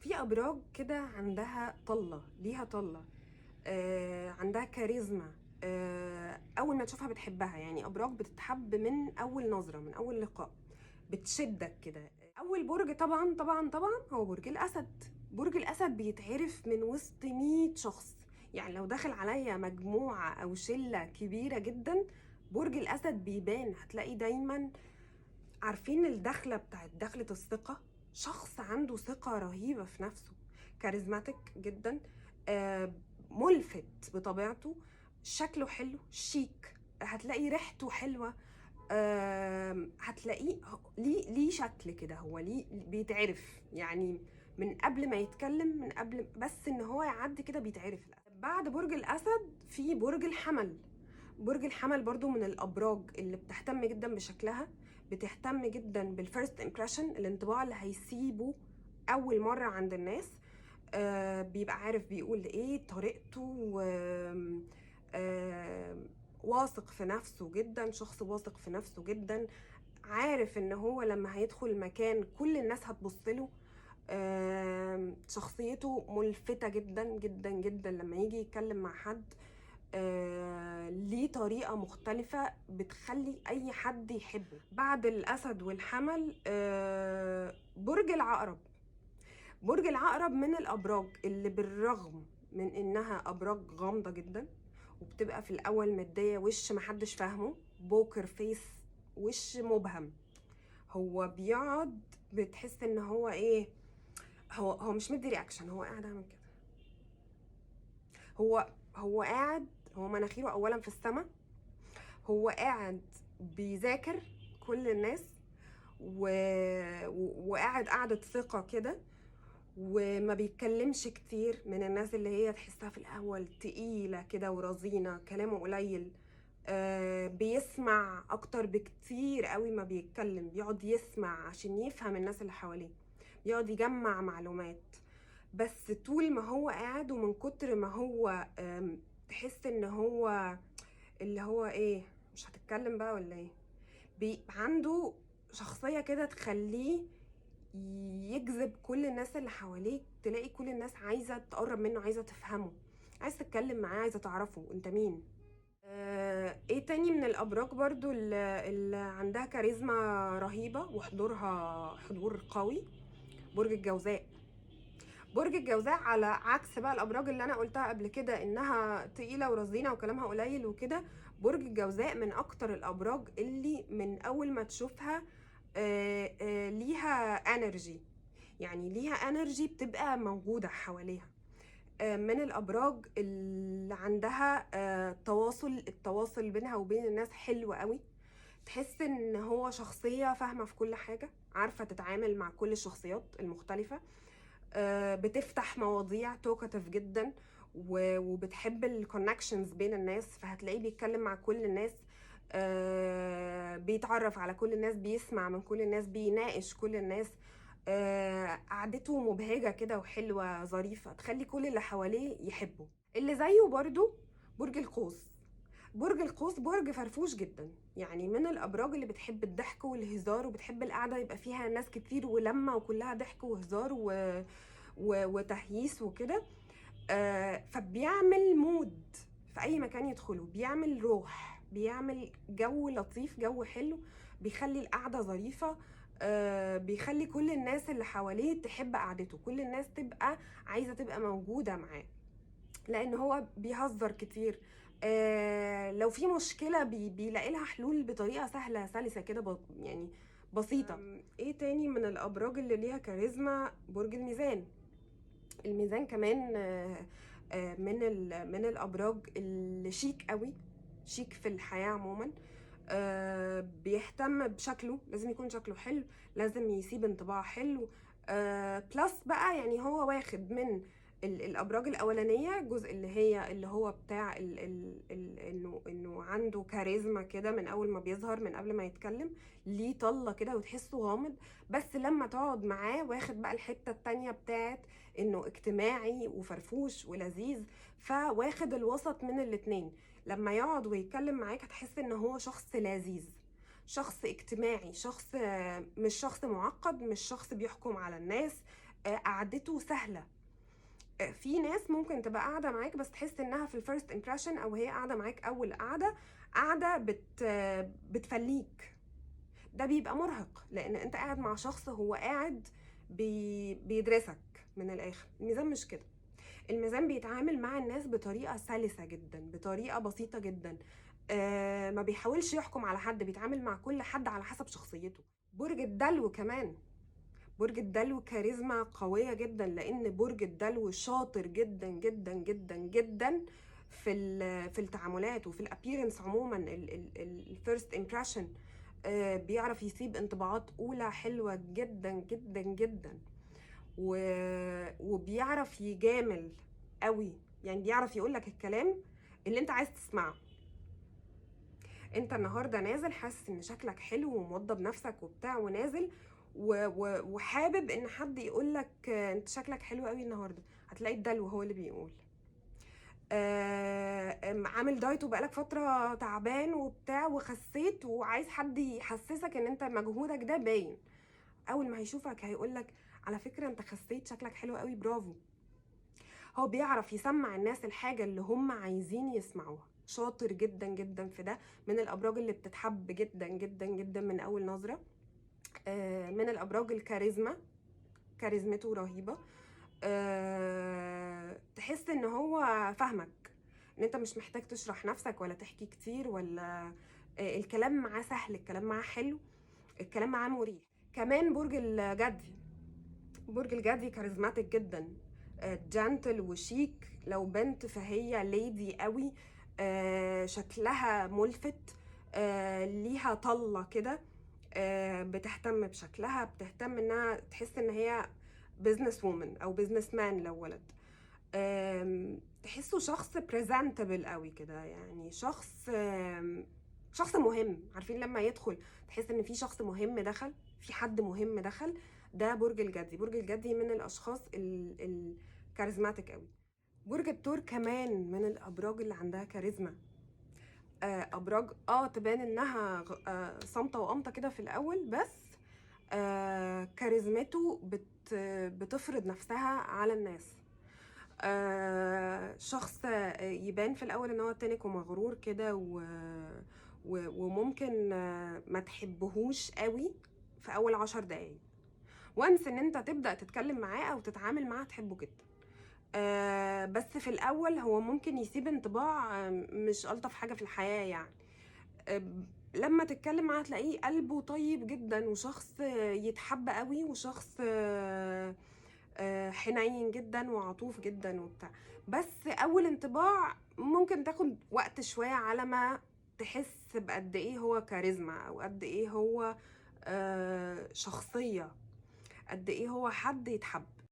في ابراج كده عندها طله، ليها طله. عندها كاريزما. اول ما تشوفها بتحبها، يعني ابراج بتتحب من اول نظره، من اول لقاء بتشدك كده. اول برج طبعا طبعا طبعا هو برج الاسد. برج الاسد بيتعرف من وسط 100 شخص. يعني لو دخل عليا مجموعه او شله كبيره جدا، برج الاسد بيبان. هتلاقي دايما عارفين الدخلة بتاعت دخلة الثقة. شخص عنده ثقة رهيبة في نفسه، كاريزماتيك جدا، ملفت بطبيعته، شكله حلو شيك، هتلاقي ريحته حلوة. هتلاقيه ليه شكل كده، هو ليه بيتعرف يعني من قبل ما يتكلم، من قبل بس ان هو يعدي كده بيتعرف. بعد برج الاسد في برج الحمل. برج الحمل برضو من الابراج اللي بتهتم جدا بشكلها، بتهتم جدا بالفيرست امبريشن، الانطباع اللي هيسيبه اول مره عند الناس. بيبقى عارف بيقول ايه، طريقته. واثق في نفسه جدا، شخص واثق في نفسه جدا، عارف ان هو لما هيدخل مكان كل الناس هتبص له. شخصيته ملفتة جدا جدا جدا، لما يجي يتكلم مع حد ليه طريقة مختلفة بتخلي أي حد يحبه. بعد الأسد والحمل برج العقرب. برج العقرب من الأبراج اللي بالرغم من إنها أبراج غامضة جدا، وبتبقى في الأول مادية، وش محدش فاهمه، بوكر فيس، وش مبهم. هو بيقعد بتحس إن هو إيه، هو مش مدي رياكشن، هو قاعد عامل كده. هو قاعد، هو مناخيره اولا في السماء، هو قاعد بيذاكر كل الناس و... وقاعد قعدة ثقة كده، وما بيتكلمش كتير، من الناس اللي هي تحسها في الأول تقيلة كده ورزينة، كلامه قليل. بيسمع أكتر بكتير قوي ما بيتكلم، بيقعد يسمع عشان يفهم الناس اللي حواليه، بيقعد يجمع معلومات. بس طول ما هو قاعد، ومن كتر ما هو تحس ان هو اللي هو ايه، مش هتتكلم بقى ولا ايه، عنده شخصية كده تخليه يجذب كل الناس اللي حواليه. تلاقي كل الناس عايزة تقرب منه، عايزة تفهمه، عايزة تتكلم معاه، عايزة تعرفه انت مين. ايه تاني من الابراج برضو اللي عندها كاريزما رهيبة وحضورها حضور قوي؟ برج الجوزاء. برج الجوزاء على عكس بقى الابراج اللي انا قلتها قبل كده انها تقيله ورزينه وكلامها قليل وكده، برج الجوزاء من اكتر الابراج اللي من اول ما تشوفها ليها انرجي، يعني ليها انرجي بتبقى موجوده حواليها. من الابراج اللي عندها التواصل بينها وبين الناس حلو قوي. تحس ان هو شخصيه فاهمه في كل حاجه، عارفه تتعامل مع كل الشخصيات المختلفه. بتفتح مواضيع توكاتيف جدا، وبتحب الكونكشنز بين الناس، فهتلاقيه بيتكلم مع كل الناس، بيتعرف على كل الناس، بيسمع من كل الناس، بيناقش كل الناس. قعدته مبهجة كده وحلوة ظريفة، تخلي كل اللي حواليه يحبه. اللي زيه برضو برج القوس. برج القوس برج فرفوش جدا، يعني من الابراج اللي بتحب الضحك والهزار، وبتحب القعده يبقى فيها ناس كتير ولمه وكلها ضحك وهزار وتهييس وكده. فبيعمل مود في اي مكان يدخله، بيعمل روح، بيعمل جو لطيف، جو حلو، بيخلي القعده ظريفه. بيخلي كل الناس اللي حواليه تحب قعدته، كل الناس تبقى عايزه تبقى موجوده معاه، لان هو بيهزر كتير. لو في مشكله بيلاقي لها حلول بطريقه سهله سلسه كده، يعني بسيطه. ايه تاني من الابراج اللي ليها كاريزما؟ برج الميزان. الميزان كمان من الابراج اللي شيك قوي، شيك في الحياه عموما. بيهتم بشكله، لازم يكون شكله حلو، لازم يسيب انطباع حلو. بلس بقى يعني هو واخد من الابراج الاولانيه جزء اللي هو بتاع انه عنده كاريزما كده من اول ما بيظهر، من قبل ما يتكلم ليه طله كده وتحسه غامض. بس لما تقعد معاه واخد بقى الحته التانيه بتاعت انه اجتماعي وفرفوش ولذيذ، فواخد الوسط من الاتنين. لما يقعد ويتكلم معاك هتحس ان هو شخص لذيذ، شخص اجتماعي، شخص مش شخص معقد، مش شخص بيحكم على الناس. قعدته سهله. في ناس ممكن تبقى قاعده معاك بس تحس انها في الفيرست امبريشن او هي قاعده معاك اول قاعده بتفليك. ده بيبقى مرهق لان انت قاعد مع شخص هو قاعد بيدرسك. من الاخر الميزان مش كده. الميزان بيتعامل مع الناس بطريقه سلسه جدا، بطريقه بسيطه جدا. ما بيحاولش يحكم على حد، بيتعامل مع كل حد على حسب شخصيته. برج الدلو كمان، برج الدلو كاريزما قوية جدا، لأن برج الدلو شاطر جدا جدا جدا جدا في التعاملات وفي الابييرنس عموما، الفيرست امبريشن. بيعرف يسيب انطباعات أولى حلوة جدا جدا جدا، وبيعرف يجامل قوي. يعني بيعرف يقولك الكلام اللي انت عايز تسمعه. انت النهارده نازل حاسس ان شكلك حلو وموضب نفسك وبتاع ونازل وحابب ان حد يقول لك انت شكلك حلو قوي النهارده، هتلاقي الدلو هو اللي بيقول. عامل دايت وبقالك فتره تعبان وبتاع وخسيت وعايز حد يحسسك ان انت مجهودك ده باين. اول ما هيشوفك هيقول لك على فكره انت خسيت، شكلك حلو قوي، برافو. هو بيعرف يسمع الناس الحاجه اللي هم عايزين يسمعوها، شاطر جدا جدا في ده. من الابراج اللي بتتحب جدا جدا جدا من اول نظره. من الابراج الكاريزما، كاريزمته رهيبه. تحس ان هو فاهمك، ان انت مش محتاج تشرح نفسك ولا تحكي كتير ولا الكلام معاه سهل، الكلام معاه حلو، الكلام معاه مريح. كمان برج الجدي، برج الجدي كاريزماتيك جدا، جانتل وشيك. لو بنت فهي ليدي قوي، شكلها ملفت، ليها طلة كده، بتهتم بشكلها، بتهتم انها تحس ان هي بزنس وومن او بزنس مان لو ولد. تحسه شخص بريزنتبل قوي كده، يعني شخص مهم. عارفين لما يدخل تحس ان في شخص مهم دخل، في حد مهم دخل. ده برج الجدي. برج الجدي من الاشخاص الكاريزماتيك قوي. برج الثور كمان من الابراج اللي عندها كاريزما. ابراج تبان انها صامته وقامته كده في الاول، بس كاريزمته بتفرض نفسها على الناس. شخص يبان في الاول ان هو تنك ومغرور كده وممكن ما تحبهوش قوي في اول 10 دقايق. وانس ان انت تبدا تتكلم معاه او تتعامل معاه تحبه جدا. بس في الاول هو ممكن يسيب انطباع مش الطف حاجه في الحياه يعني. لما تتكلم معاه تلاقيه قلبه طيب جدا، وشخص يتحب قوي، وشخص حنين جدا وعطوف جدا وبتاع. بس اول انطباع ممكن تاخد وقت شويه على ما تحس بقد ايه هو كاريزما، او قد ايه هو شخصيه، قد ايه هو حد يتحب.